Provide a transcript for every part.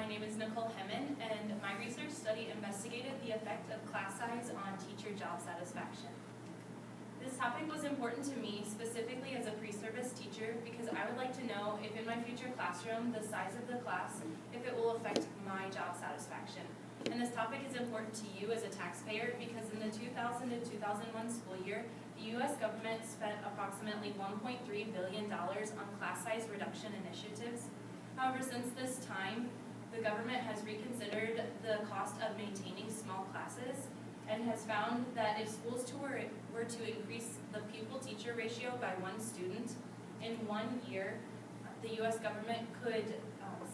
My name is Nicole Hemmen, and my research study investigated the effect of class size on teacher job satisfaction. This topic was important to me specifically as a pre-service teacher because I would like to know if in my future classroom, the size of the class, if it will affect my job satisfaction. And this topic is important to you as a taxpayer because in the 2000 to 2001 school year, the U.S. government spent approximately $1.3 billion on class size reduction initiatives. However, since this time, the government has reconsidered the cost of maintaining small classes and has found that if schools were to increase the pupil-teacher ratio by 1 student in 1 year, the U.S. government could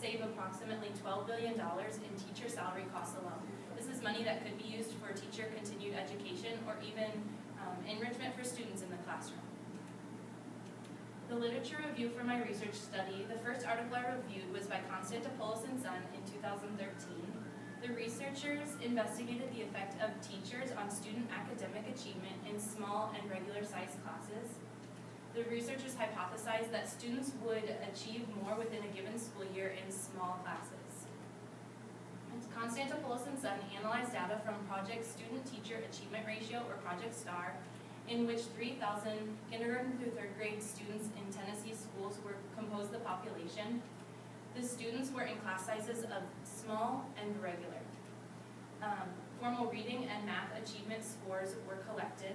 save approximately $12 billion in teacher salary costs alone. This is money that could be used for teacher continued education or even enrichment for students in the classroom. The literature review for my research study, the first article I reviewed was by Constantopoulos and Son in 2013. The researchers investigated the effect of teachers on student academic achievement in small and regular sized classes. The researchers hypothesized that students would achieve more within a given school year in small classes. Constantopoulos and Son analyzed data from Project Student Teacher Achievement Ratio, or Project STAR, in which 3,000 kindergarten through 3rd grade students in Tennessee schools composed the population. The students were in class sizes of small and regular. Formal reading and math achievement scores were collected.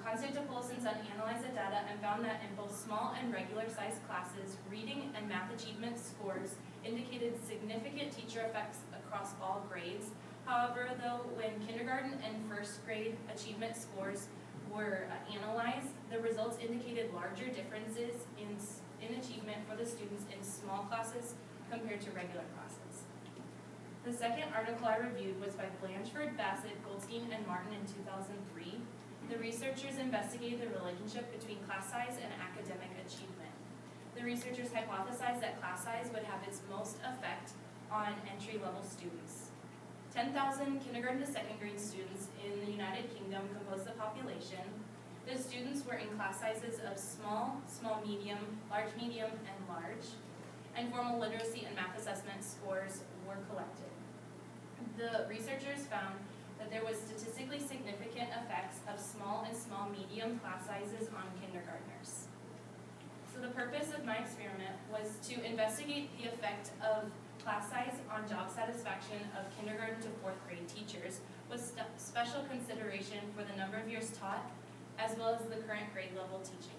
Constantopoulos and Son analyzed the data and found that in both small and regular sized classes, reading and math achievement scores indicated significant teacher effects across all grades. However, though, when kindergarten and 1st grade achievement scores were analyzed, the results indicated larger differences in achievement for the students in small classes compared to regular classes. The second article I reviewed was by Blanchford, Bassett, Goldstein, and Martin in 2003. The researchers investigated the relationship between class size and academic achievement. The researchers hypothesized that class size would have its most effect on entry-level students. 10,000 kindergarten to 2nd grade students in the United Kingdom composed the population. The students were in class sizes of small, small medium, and large, and formal literacy and math assessment scores were collected. The researchers found that there was statistically significant effects of small and small medium class sizes on kindergartners. So the purpose of my experiment was to investigate the effect of class size on job satisfaction of kindergarten to 4th grade teachers with special consideration for the number of years taught as well as the current grade level teaching.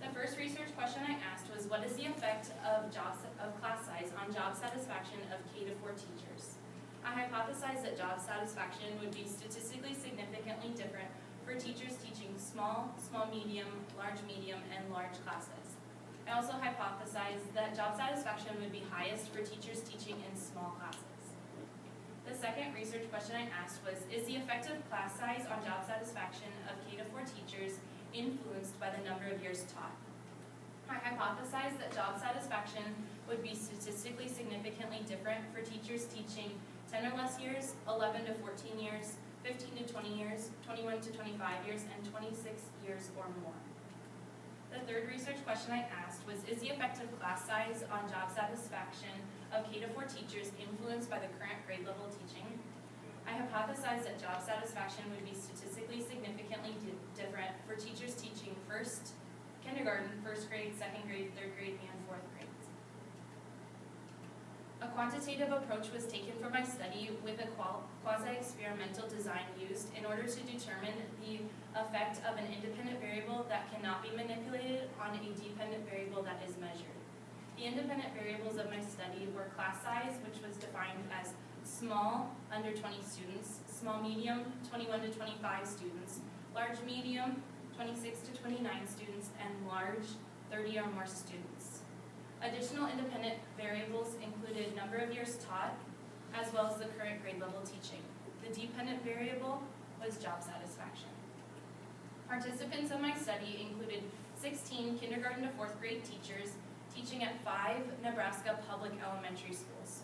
The first research question I asked was, what is the effect of class size on job satisfaction of K to 4 teachers? I hypothesized that job satisfaction would be statistically significantly different for teachers teaching small, medium, and large classes. I also hypothesized that job satisfaction would be highest for teachers teaching in small classes. The second research question I asked was, is the effect of class size on job satisfaction of K to 4 teachers influenced by the number of years taught? I hypothesized that job satisfaction would be statistically significantly different for teachers teaching 10 or less years, 11 to 14 years, 15 to 20 years, 21 to 25 years, and 26 years or more. The third research question I asked was, is the effect of class size on job satisfaction of K to 4 teachers influenced by the current grade level teaching? I hypothesized that job satisfaction would be statistically significantly different for teachers teaching kindergarten, 1st grade, 2nd grade, 3rd grade, and 4th grades. A quantitative approach was taken for my study with a quasi-experimental design used in order to determine the effect of an independent variable that cannot be manipulated on a dependent variable that is measured. The independent variables of my study were class size, which was defined as small, under 20 students, small medium, 21 to 25 students, large medium, 26 to 29 students, and large, 30 or more students. Additional independent variables included number of years taught, as well as the current grade level teaching. The dependent variable was job satisfaction. Participants of my study included 16 kindergarten to 4th grade teachers teaching at 5 Nebraska public elementary schools.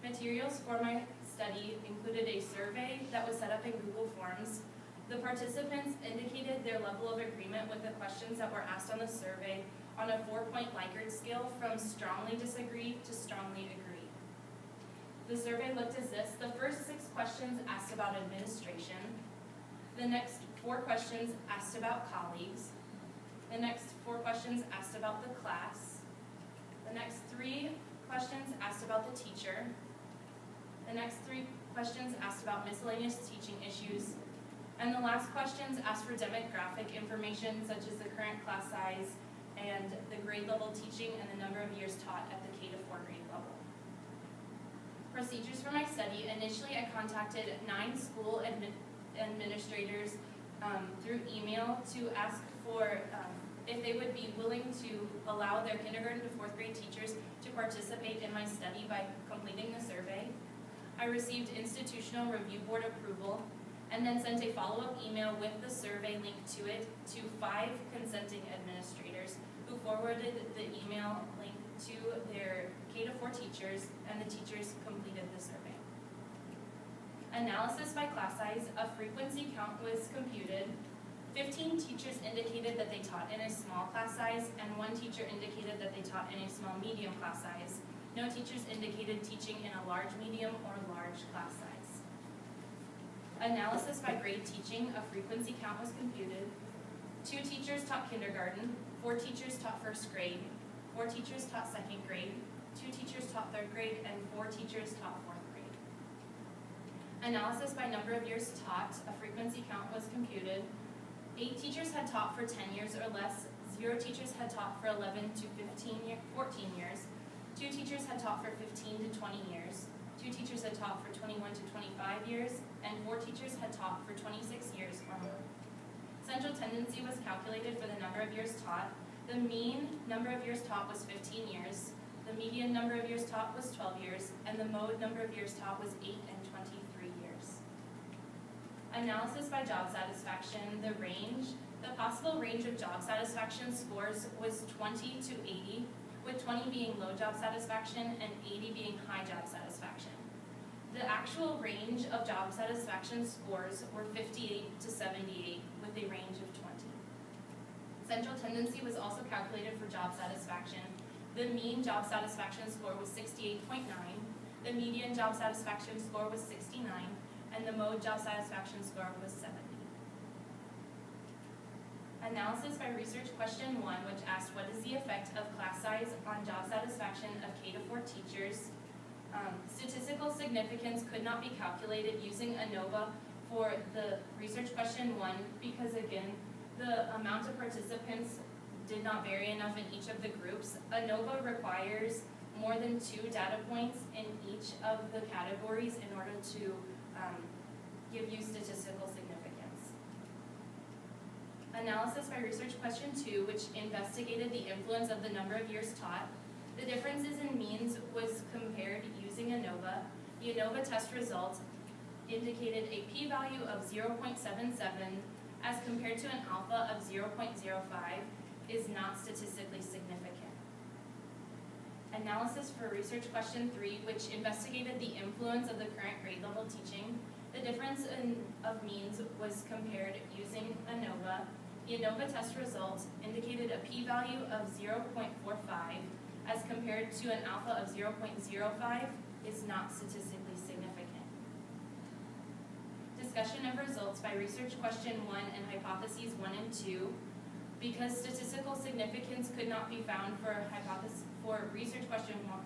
Materials for my study included a survey that was set up in Google Forms. The participants indicated their level of agreement with the questions that were asked on the survey on a 4-point Likert scale from strongly disagree to strongly agree. The survey looked as this. The first 6 questions asked about administration. The next 4 questions asked about colleagues. The next 4 questions asked about the class. The next 3 questions asked about the teacher. The next 3 questions asked about miscellaneous teaching issues. And the last questions asked for demographic information such as the current class size and the grade level teaching and the number of years taught at the K to 4 grade level. Procedures for my study. Initially, I contacted 9 school administrators through email to ask for if they would be willing to allow their kindergarten to 4th grade teachers to participate in my study by completing the survey. I received institutional review board approval and then sent a follow-up email with the survey link to it to 5 consenting administrators who forwarded the email link to their K to 4 teachers, and the teachers completed the survey. Analysis by class size. A frequency count was computed. 15 teachers indicated that they taught in a small class size, and 1 teacher indicated that they taught in a small medium class size. No teachers indicated teaching in a large medium or large class size. Analysis by grade teaching. A frequency count was computed. 2 teachers taught kindergarten, 4 teachers taught 1st grade, 4 teachers taught 2nd grade, 2 teachers taught 3rd grade, and 4 teachers taught 4th grade. Analysis by number of years taught. A frequency count was computed. 8 teachers had taught for 10 years or less, 0 teachers had taught for 11 to 14 years, 2 teachers had taught for 15 to 20 years, 2 teachers had taught for 21 to 25 years, and 4 teachers had taught for 26 years or more. Central tendency was calculated for the number of years taught. The mean number of years taught was 15 years, the median number of years taught was 12 years, and the mode number of years taught was 8 and 23 years. Analysis by job satisfaction. The possible range of job satisfaction scores was 20 to 80, with 20 being low job satisfaction and 80 being high job satisfaction. The actual range of job satisfaction scores were 58 to 78, with a range of 20. Central tendency was also calculated for job satisfaction. The mean job satisfaction score was 68.9, the median job satisfaction score was 69, and the mode job satisfaction score was 70. Analysis by research question 1, which asked what is the effect of class size on job satisfaction of K to 4 teachers. Statistical significance could not be calculated using ANOVA for the research question 1 because, again, the amount of participants did not vary enough in each of the groups. ANOVA requires more than 2 data points in each of the categories in order to give you statistical significance. Analysis by research question 2, which investigated the influence of the number of years taught. The differences in means was compared using ANOVA. The ANOVA test result indicated a p-value of 0.77 as compared to an alpha of 0.05 is not statistically significant. Analysis for research question 3, which investigated the influence of the current grade level teaching. The difference of means was compared using ANOVA. The ANOVA test result indicated a p-value of 0.45 as compared to an alpha of 0.05 is not statistically significant. Discussion of results by research question 1 and hypotheses 1 and 2. Because statistical significance could not be found for research question 1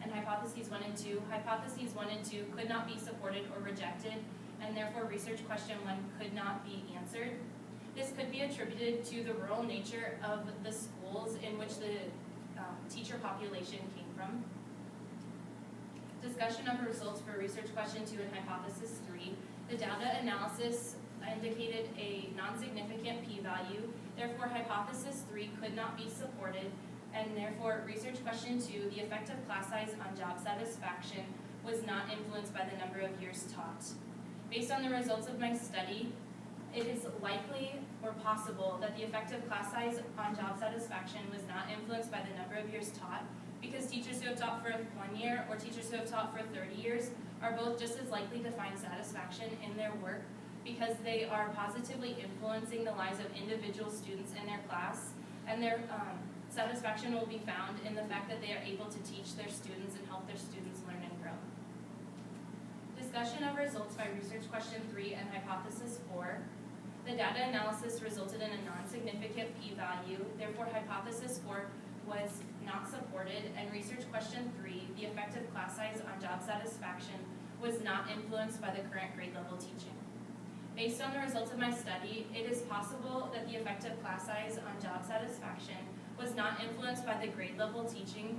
and hypotheses 1 and 2, hypotheses 1 and 2 could not be supported or rejected, and therefore research question 1 could not be answered. This could be attributed to the rural nature of the schools in which the teacher population came from. Discussion of results for research question 2 and hypothesis 3. The data analysis indicated a non-significant p-value, therefore hypothesis 3 could not be supported, and therefore research question 2, the effect of class size on job satisfaction was not influenced by the number of years taught. Based on the results of my study, it is likely or possible that the effect of class size on job satisfaction was not influenced by the number of years taught, because teachers who have taught for 1 year or teachers who have taught for 30 years are both just as likely to find satisfaction in their work because they are positively influencing the lives of individual students in their class, and their satisfaction will be found in the fact that they are able to teach their students and help their students learn and grow. Discussion of results by research question 3 and hypothesis 4. The data analysis resulted in a non-significant p-value, therefore hypothesis 4 was not supported, and research question 3, the effective class size on job satisfaction, was not influenced by the current grade level teaching. Based on the results of my study, it is possible that the effective class size on job satisfaction was not influenced by the grade level teaching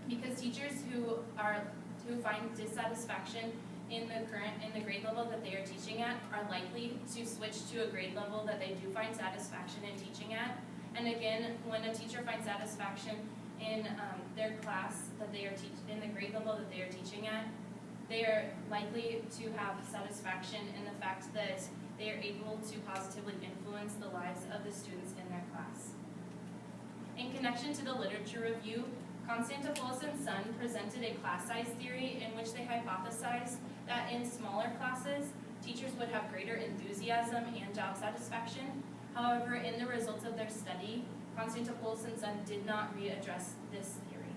because teachers who find dissatisfaction in the grade level that they are teaching at are likely to switch to a grade level that they do find satisfaction in teaching at. And again, when a teacher finds satisfaction in their class that they are in the grade level that they are teaching at, they are likely to have satisfaction in the fact that they are able to positively influence the lives of the students in their class. In connection to the literature review, Constantopoulos and Son presented a class size theory in which they hypothesized that in smaller classes, teachers would have greater enthusiasm and job satisfaction. However, in the results of their study, Constantopoulos and Son did not readdress this theory.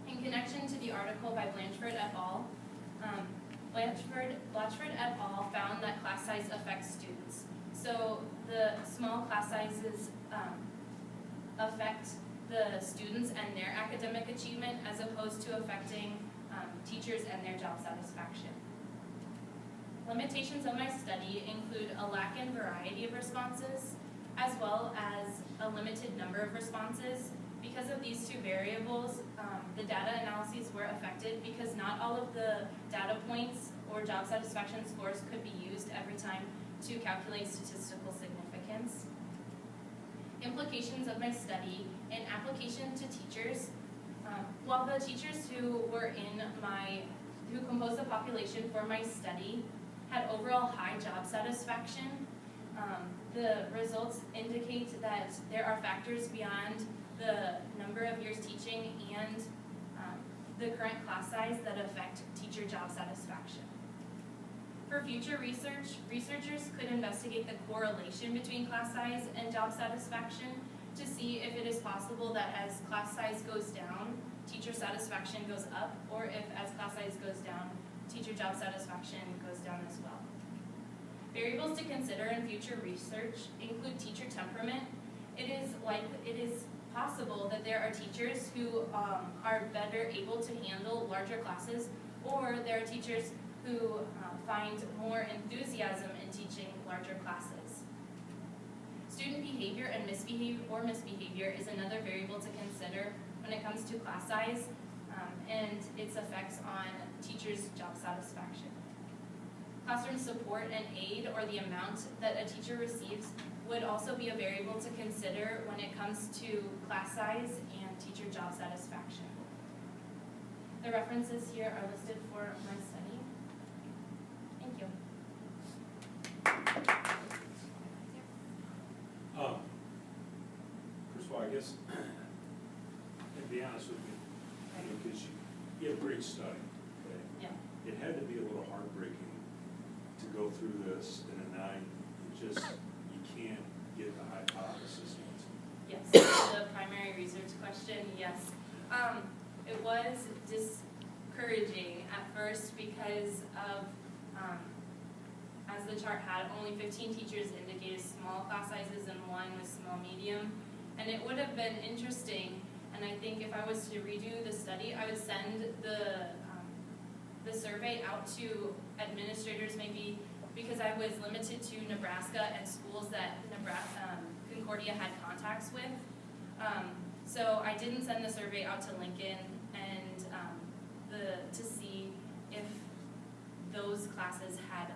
In connection to the article by Blanchford et al., Blatchford et al. Found that class size affects students. So the small class sizes affect the students and their academic achievement as opposed to affecting teachers and their job satisfaction. Limitations of my study include a lack in variety of responses, as well as a limited number of responses. Because of these two variables, the data analyses were affected because not all of the data points or job satisfaction scores could be used every time to calculate statistical significance. Implications of my study and application to teachers. While the teachers who composed the population for my study had overall high job satisfaction, the results indicate that there are factors beyond the number of years teaching and the current class size that affect teacher job satisfaction. For future research, researchers could investigate the correlation between class size and job satisfaction to see if it is possible that as class size goes down, teacher satisfaction goes up, or if as class size goes down, teacher job satisfaction goes down as well. Variables to consider in future research include teacher temperament. It is possible that there are teachers who are better able to handle larger classes, or there are teachers who find more enthusiasm in teaching larger classes. Student behavior and misbehavior is another variable to consider when it comes to class size and its effects on teachers' job satisfaction. Classroom support and aid, or the amount that a teacher receives, would also be a variable to consider when it comes to class size and teacher job satisfaction. The references here are listed for my study. Thank you. First of all, I guess, to be honest with you, because you have a great study, okay? Yeah. It had to be a little heartbreaking to go through this in a night. You can't get the hypothesis answer. Yes, the primary research question, yes. It was discouraging at first because of, as the chart had, only 15 teachers indicated small class sizes and 1 was small medium. And it would have been interesting, and I think if I was to redo the study, I would send the survey out to administrators maybe, because I was limited to Nebraska and schools that Concordia had contacts with. So I didn't send the survey out to Lincoln and to see if those classes had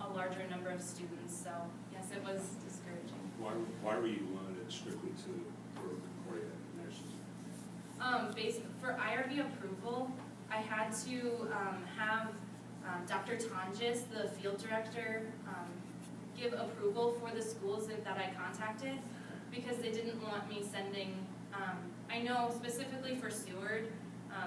a larger number of students. So yes, it was discouraging. Why were you limited strictly to Concordia International? For IRB approval, I had to have Dr. Tonjes, the field director, give approval for the schools that I contacted, because they didn't want me sending, I know specifically for Seward,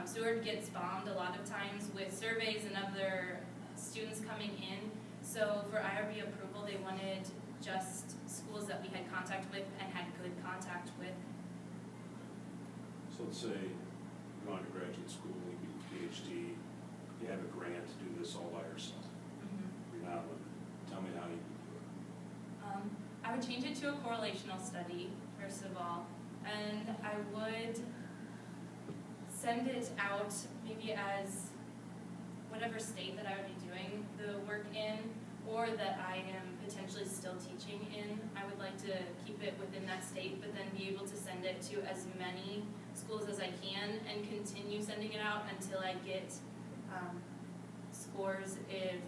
Seward gets bombed a lot of times with surveys and other students coming in, so for IRB approval they wanted just schools that we had contact with and had good contact with. So let's say you're going to graduate school, you get a PhD, you have a grant to do this all by yourself. You're not limited. Tell me how you would do it. I would change it to a correlational study, first of all, and I would send it out maybe as whatever state that I would be doing the work in, or that I am potentially still teaching in. I would like to keep it within that state, but then be able to send it to as many schools as I can and continue sending it out until I get scores if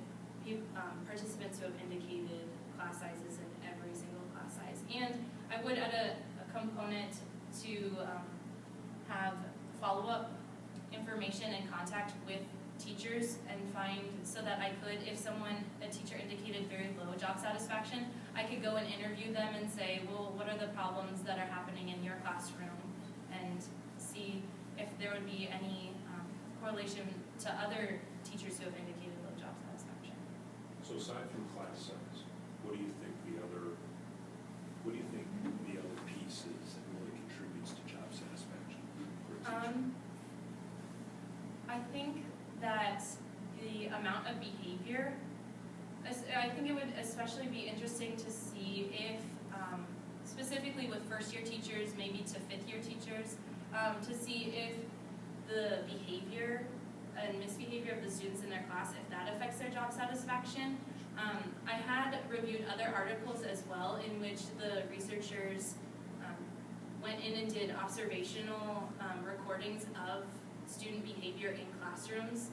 participants who have indicated class sizes in every single class size. And I would add a component to have follow-up information and contact with teachers and find, so that I could, if a teacher indicated very low job satisfaction, I could go and interview them and say, well, what are the problems that are happening in your classroom, and see if there would be any correlation to other teachers who have indicated low job satisfaction. So aside from class size, what do you think the other piece is that really contributes to job satisfaction for a teacher? I think that the amount of behavior, I think it would especially be interesting to see if, specifically with first-year teachers, maybe to fifth-year teachers, to see if the behavior and misbehavior of the students in their class, if that affects their job satisfaction. I had reviewed other articles as well in which the researchers went in and did observational recordings of student behavior in classrooms.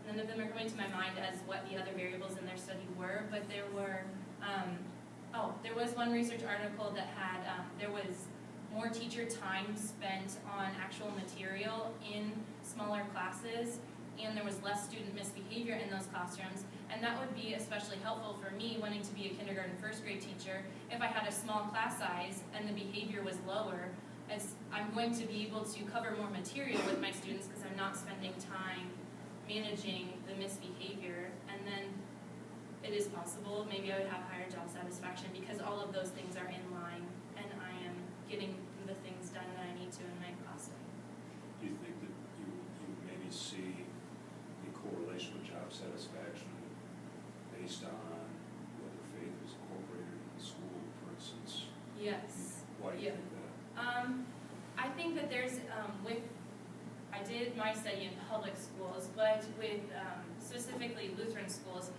None of them are coming to my mind as what the other variables in their study were, but there were, there was one research article that had, there was more teacher time spent on actual material in smaller classes, and there was less student misbehavior in those classrooms. And that would be especially helpful for me wanting to be a kindergarten first grade teacher. If I had a small class size and the behavior was lower, as I'm going to be able to cover more material with my students because I'm not spending time managing the misbehavior. And then it is possible maybe I would have higher job satisfaction because all of those things are in line and I am getting the things done that I need to in my class. Do you think that you maybe see the correlation with job satisfaction based on whether faith is incorporated in the school, for instance? Yes. Why do you think that? I think that there's, I did my study in public schools, but with specifically Lutheran schools,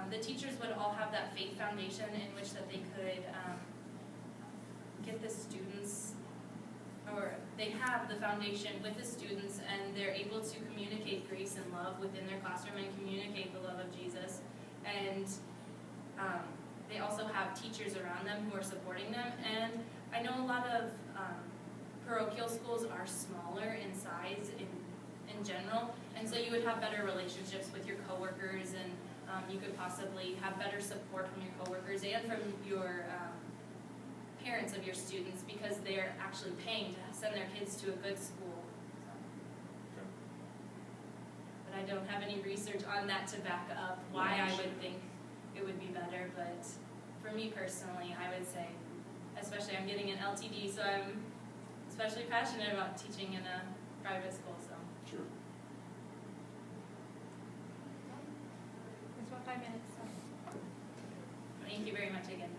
the teachers would all have that faith foundation in which that they could get the students, or they have the foundation with the students, and they're able to communicate grace and love within their classroom and communicate the love of Jesus. And they also have teachers around them who are supporting them. And I know a lot of parochial schools are smaller in size in general, and so you would have better relationships with your coworkers, and you could possibly have better support from your coworkers and from your parents of your students because they're actually paying to send their kids to a good school. Okay. But I don't have any research on that to back up why I would think it would be better, but for me personally, I would say, especially I'm getting an LTD, so I'm especially passionate about teaching in a private school, so. Sure. It's about 5 minutes. So. Thank you very much again.